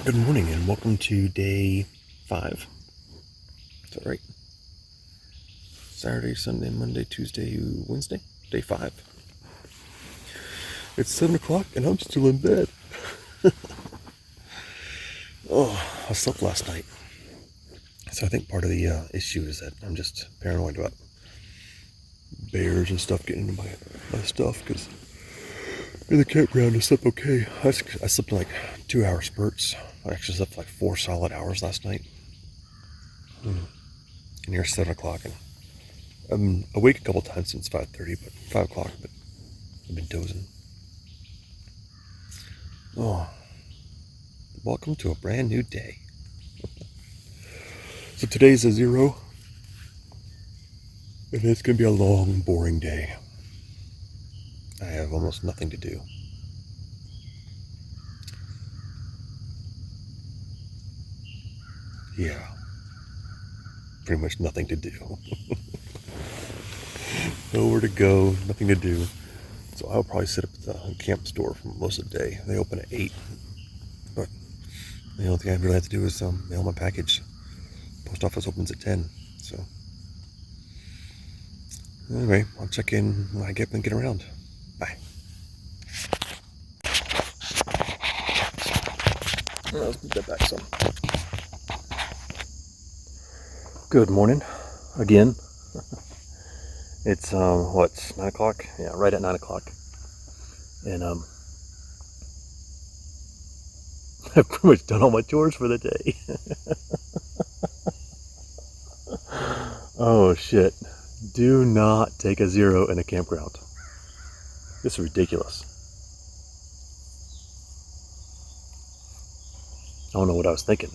Good morning and welcome to day 5. Is that right? Saturday, Sunday, Monday, Tuesday, Wednesday? Day 5. It's 7 o'clock and I'm still in bed. I slept last night. So I think part of the issue is that I'm just paranoid about bears and stuff getting into my stuff, because in the campground I slept okay. I slept in like 2-hour spurts. I actually slept like 4 solid hours last night. And here 7 o'clock, and I'm awake a couple times since 5:30, but 5 o'clock, but I've been dozing. Welcome to a brand new day. So today's a 0, and it's going to be a long, boring day. I have almost nothing to do. Yeah, pretty much nothing to do. Nowhere to go, nothing to do. So I'll probably sit up at the camp store for most of the day. They open at 8, but the only thing I really have to do is mail my package. Post office opens at 10, so anyway, I'll check in when I get up and get around. Bye. Let's put that back some. Good morning, again. It's, 9 o'clock? Yeah, right at 9 o'clock. And, I've pretty much done all my chores for the day. Oh, shit. Do not take a 0 in a campground. This is ridiculous. I don't know what I was thinking.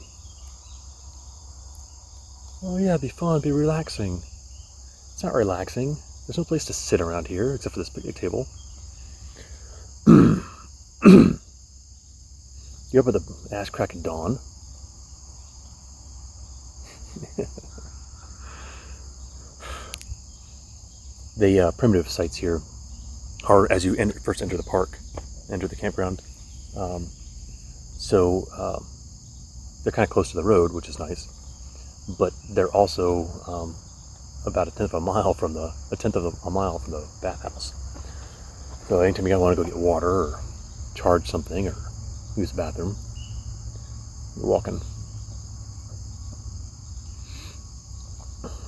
Oh yeah, it'd be fun, it'd be relaxing. It's not relaxing. There's no place to sit around here except for this picnic table. You're up at the ass crack of dawn. The primitive sites here are as you first enter the park, enter the campground. So they're kind of close to the road, which is nice. But they're also about a tenth of a mile from the bathhouse. So anytime you want to go get water or charge something or use the bathroom, you're walking.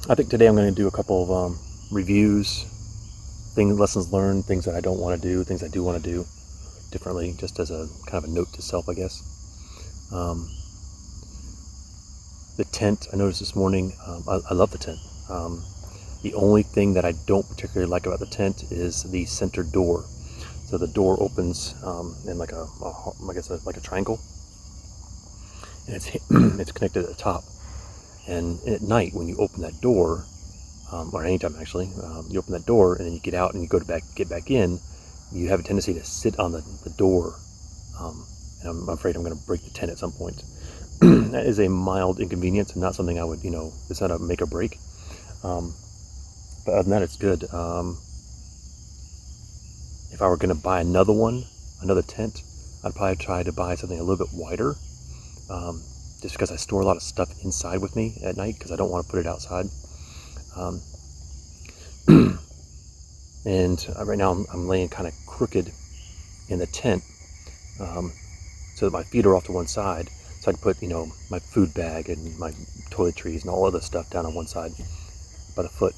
I think today I'm going to do a couple of reviews, lessons learned, things that I don't want to do, things I do want to do differently, just as a kind of a note to self, I guess. The tent, I noticed this morning, I love the tent. The only thing that I don't particularly like about the tent is the center door. So the door opens in like like a triangle, and it's connected at the top. And at night, when you open that door, or anytime actually, you open that door and then you get out and you get back in, you have a tendency to sit on the door, and I'm afraid I'm going to break the tent at some point. That is a mild inconvenience and not something I would, it's not a make or break. But other than that, it's good. If I were going to buy another tent, I'd probably try to buy something a little bit wider, just because I store a lot of stuff inside with me at night because I don't want to put it outside. And right now I'm laying kind of crooked in the tent, so that my feet are off to one side, so I can put, my food bag and my toiletries and all other stuff down on one side by the foot.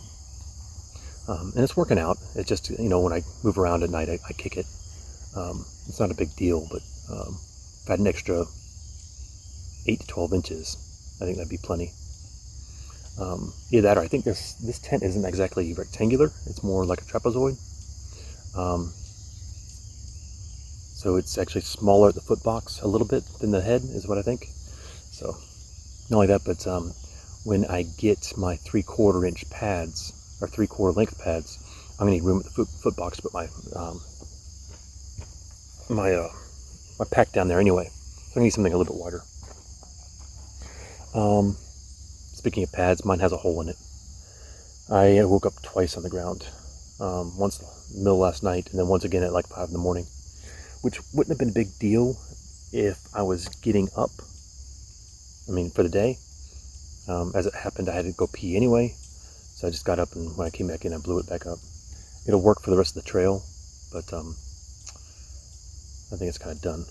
And it's working out. It's just, when I move around at night, I kick it. It's not a big deal, but if I had an extra 8 to 12 inches, I think that'd be plenty. Either that, or I think this tent isn't exactly rectangular. It's more like a trapezoid. So it's actually smaller at the foot box a little bit than the head, is what I think. So not only that, but when I get my 3/4 inch pads, or 3/4 length pads, I'm gonna need room at the foot box to put my pack down there anyway. So I need something a little bit wider. Speaking of pads, mine has a hole in it. I woke up twice on the ground. Once in the middle last night, and then once again at like 5 in the morning, which wouldn't have been a big deal if I was getting up I mean, for the day. As it happened, I had to go pee anyway, so I just got up, and when I came back in, I blew it back up. It'll work for the rest of the trail, but I think it's kind of done.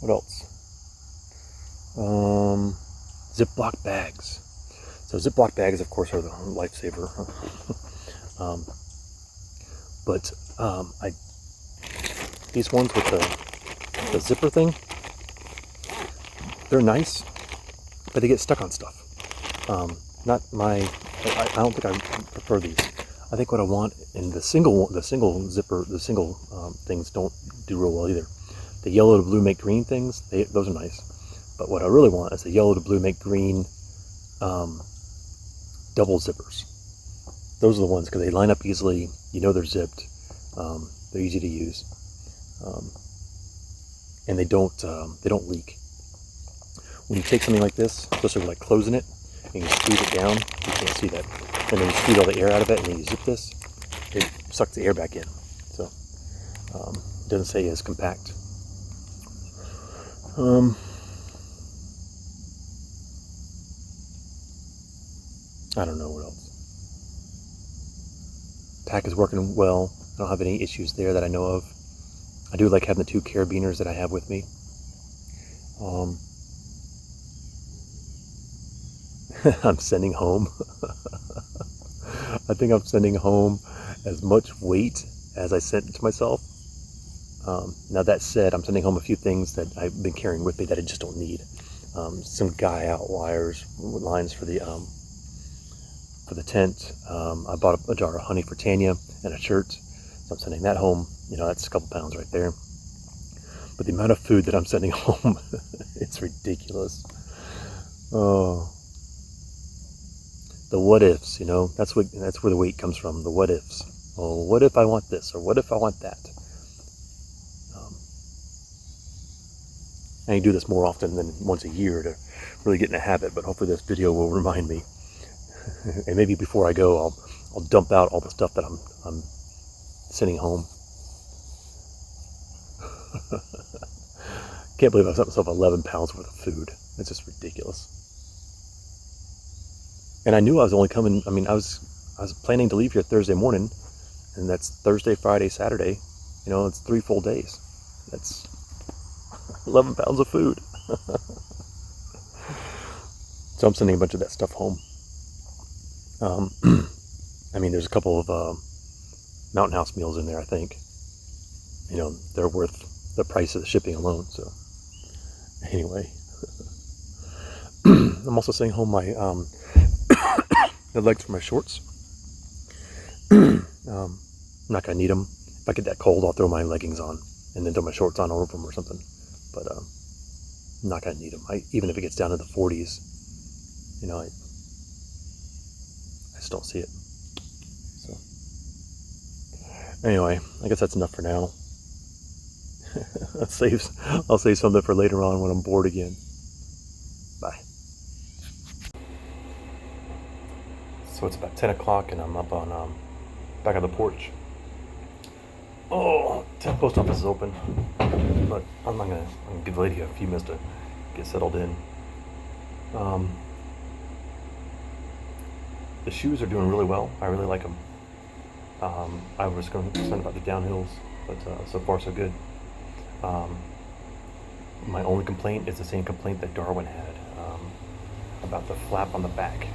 What else? Ziploc bags. So Ziploc bags, of course, are the lifesaver. But these ones with the zipper thing, they're nice, but they get stuck on stuff. Not my. I don't think I prefer these. I think what I want in the single zipper, the single things don't do real well either. The yellow to blue make green things, those are nice. But what I really want is the yellow to blue make green double zippers. Those are the ones because they line up easily. You know they're zipped. They're easy to use, and they don't leak. When you take something like this, especially like closing it, and you squeeze it down, you can't see that. And then you squeeze all the air out of it, and then you zip this, it sucks the air back in. So it doesn't stay as compact. I don't know what else. Pack is working well. I don't have any issues there that I know of. I do like having the 2 carabiners that I have with me. I'm sending home. I think I'm sending home as much weight as I sent to myself. Now that said, I'm sending home a few things that I've been carrying with me that I just don't need. Some guy out lines for the tent. I bought a jar of honey for Tanya and a shirt, so I'm sending that home. You know, that's a couple pounds right there. But the amount of food that I'm sending home, it's ridiculous. Oh. The what ifs, you know, that's where the weight comes from. The what ifs. Oh, what if I want this, or what if I want that? I need to do this more often than once a year to really get in a habit. But hopefully, this video will remind me. And maybe before I go, I'll dump out all the stuff that I'm sending home. Can't believe I sent myself 11 pounds worth of food. It's just ridiculous. And I knew I was only coming. I mean, I was planning to leave here Thursday morning, and that's Thursday, Friday, Saturday. You know, it's 3 full days. That's 11 pounds of food. So I'm sending a bunch of that stuff home. I mean, there's a couple of Mountain House meals in there, I think. You know, they're worth the price of the shipping alone. So anyway, I'm also sending home my the legs for my shorts. I'm not gonna need them. If I get that cold, I'll throw my leggings on and then throw my shorts on over them or something. But I'm not gonna need them. Even if it gets down to the 40s, you know, I just don't see it. So anyway, I guess that's enough for now. I'll save something for later on when I'm bored again. Bye. So it's about 10 o'clock and I'm up on back on the porch. Oh, the post office is open, but I'm gonna give the lady a few minutes to get settled in. The shoes are doing really well. I really like them. I was concerned about the downhills, but so far so good. My only complaint is the same complaint that Darwin had about the flap on the back,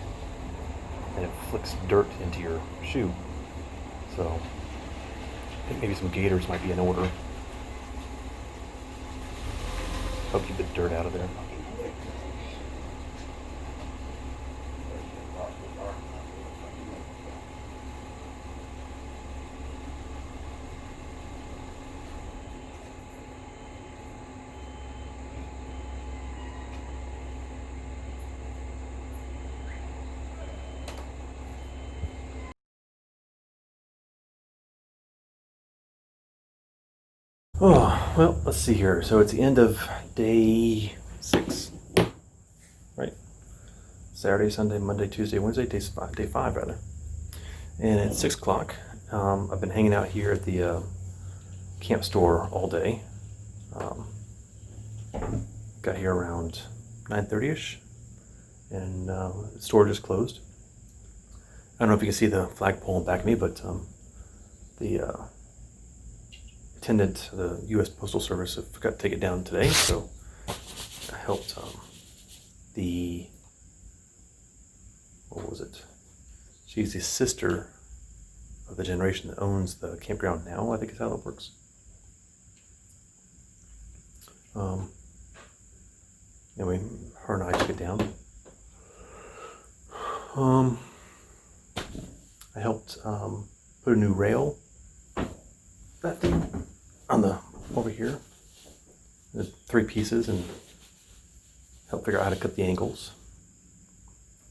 and it flicks dirt into your shoe. So I think maybe some gaiters might be in order. Help keep the dirt out of there. Oh, well, let's see here. So it's the end of day 6, right? Saturday, Sunday, Monday, Tuesday, Wednesday, day 5 rather. And it's 6 o'clock. I've been hanging out here at the camp store all day. Got here around 9:30ish, and storage is closed. I don't know if you can see the flagpole in back of me, but the attendant, the U.S. Postal Service, forgot to take it down today, so I helped what was it? She's the sister of the generation that owns the campground now, I think is how it works. Anyway, her and I took it down. I helped put a new rail, that thing, on the over here. The 3 pieces, and helped figure out how to cut the angles.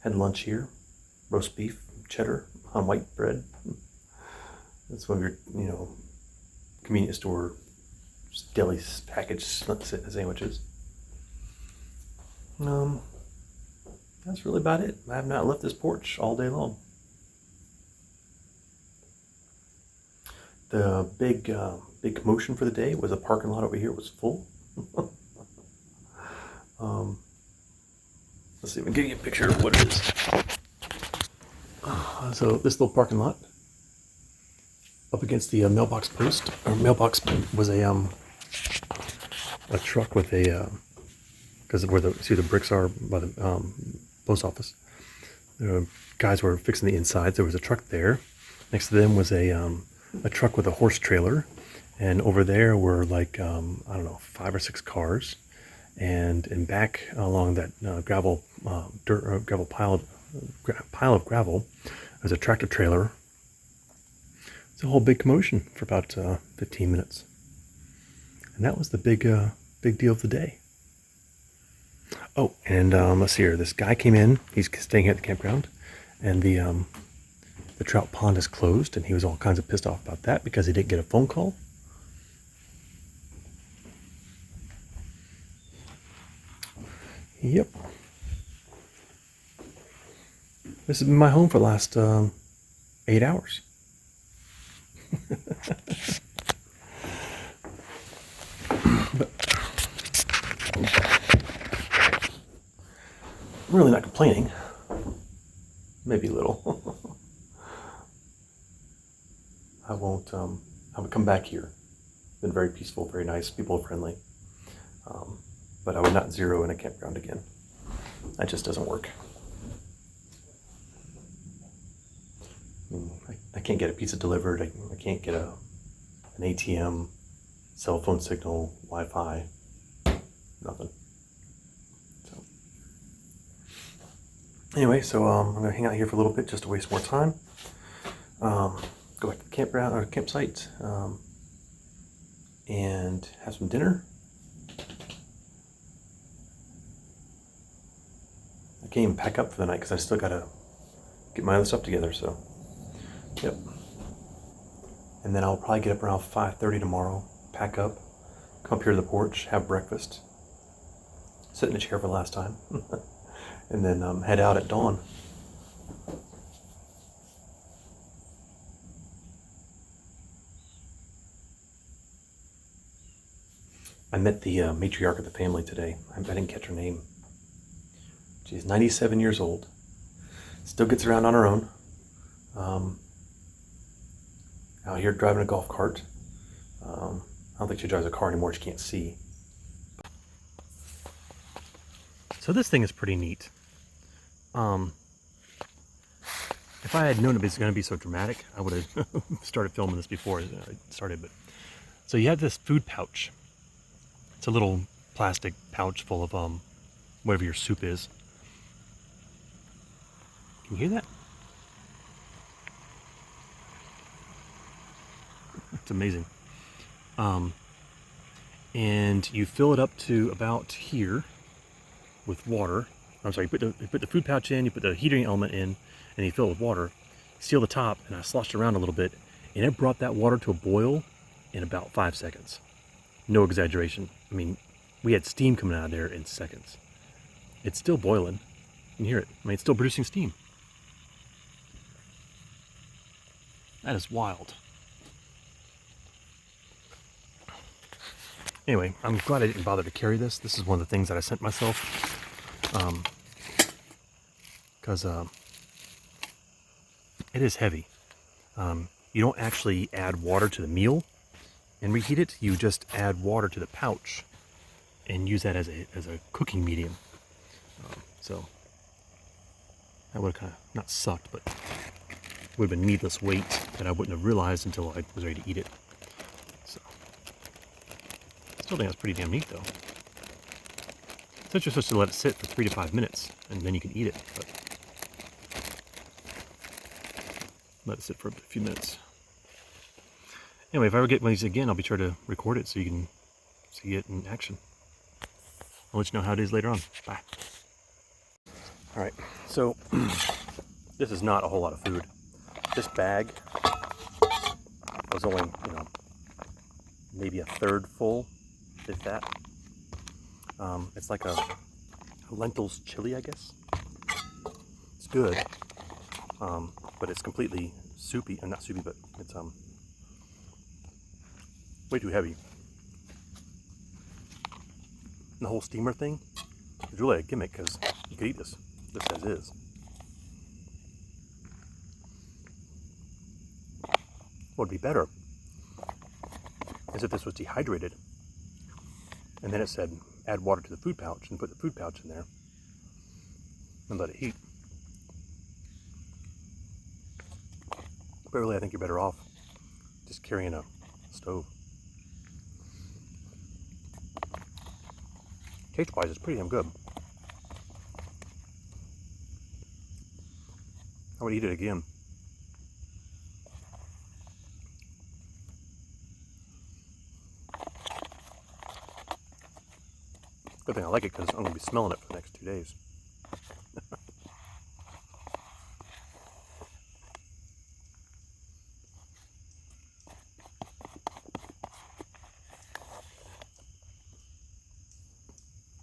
Had lunch here, roast beef, cheddar on white bread. That's one of your, convenience store deli packaged sandwiches. That's really about it. I have not left this porch all day long. The big commotion for the day was the parking lot over here was full. Let's see if we can give you a picture of what it is. So this little parking lot up against the mailbox post, or mailbox, was a truck with a, because where the bricks are by the post office. Guys were fixing the insides. There was a truck there. Next to them was a truck with a horse trailer, and over there were like I don't know, 5 or 6 cars, and back along that gravel pile of gravel, there's a tractor trailer. It's a whole big commotion for about 15 minutes, and that was the big deal of the day. Oh, and let's see here. This guy came in. He's staying here at the campground, and the trout pond is closed, and he was all kinds of pissed off about that because he didn't get a phone call. Yep. This has been my home for the last 8 hours. But I'm really not complaining. Maybe a little. I won't come back here. It's been very peaceful, very nice, people are friendly. But I would not zero in a campground again. That just doesn't work. I can't get a pizza delivered. I can't get an ATM, cell phone signal, Wi-Fi, nothing. So anyway, I'm gonna hang out here for a little bit just to waste more time. Go back to the campground or campsite, and have some dinner. I can't even pack up for the night because I still gotta get my other stuff together. So, yep. And then I'll probably get up around 5:30 tomorrow, pack up, come up here to the porch, have breakfast, sit in the chair for the last time, and then head out at dawn. I met the matriarch of the family today. I didn't catch her name. She's 97 years old. Still gets around on her own. Out here driving a golf cart. I don't think she drives a car anymore. She can't see. So this thing is pretty neat. If I had known it was going to be so dramatic, I would have started filming this before I started. But so you have this food pouch. It's a little plastic pouch full of whatever your soup is. Can you hear that? It's amazing. And you fill it up to about here with water. I'm sorry, you put the food pouch in, you put the heating element in, and you fill it with water. Seal the top, and I sloshed around a little bit, and it brought that water to a boil in about 5 seconds. No exaggeration. I mean, we had steam coming out of there in seconds. It's still boiling. You can hear it. I mean, it's still producing steam. That is wild. Anyway, I'm glad I didn't bother to carry this. This is one of the things that I sent myself. Because it is heavy. You don't actually add water to the meal and reheat it. You just add water to the pouch and use that as a cooking medium. So that would have kind of, not sucked, but would have been needless weight that I wouldn't have realized until I was ready to eat it. So, still think that's pretty damn neat though. Since you're supposed to let it sit for 3 to 5 minutes, and then you can eat it, but let it sit for a few minutes. Anyway, if I ever get one of these again, I'll be sure to record it so you can see it in action. I'll let you know how it is later on. Bye. Alright, so this is not a whole lot of food. This bag was only, maybe a third full, if that. It's like a lentils chili, I guess. It's good, but it's completely soupy, and not soupy, but it's way too heavy. And the whole steamer thing is really a gimmick because you could eat this as is. What would be better is if this was dehydrated, and then it said add water to the food pouch and put the food pouch in there and let it heat. But really, I think you're better off just carrying a stove. Taste-wise, it's pretty damn good. I would eat it again. Good thing I like it because I'm going to be smelling it for the next 2 days.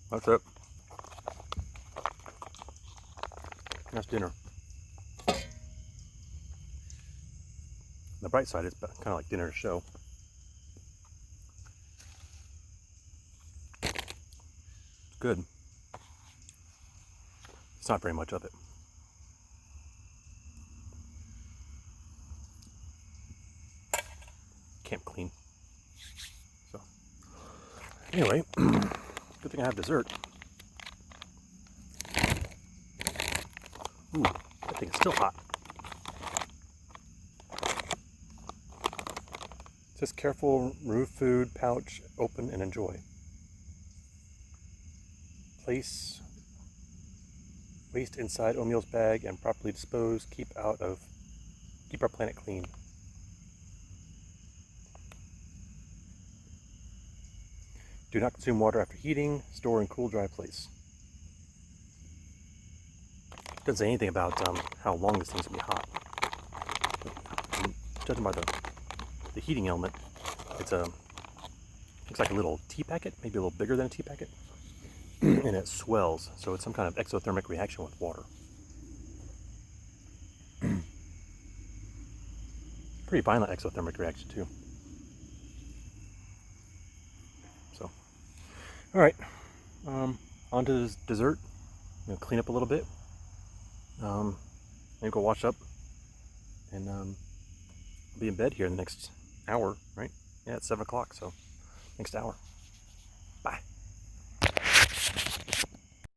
That's it. That's dinner. On the bright side, it's kind of like dinner to show. It's good. It's not very much of it. Can't clean. So, anyway, good thing I have dessert. Ooh, that thing is still hot. It says careful, remove food, pouch, open and enjoy. Place waste inside oatmeal's bag and properly dispose. Keep our planet clean. Do not consume water after heating. Store in cool, dry place. Doesn't say anything about how long this thing's gonna be hot. Judging by the heating element, it's looks like a little tea packet, maybe a little bigger than a tea packet, and it swells. So it's some kind of exothermic reaction with water. Pretty violent exothermic reaction too. So, all right, on to this dessert. I'm gonna clean up a little bit. Maybe go wash up, and I'll be in bed here in the next hour, right? Yeah, it's 7 o'clock, so next hour. Bye.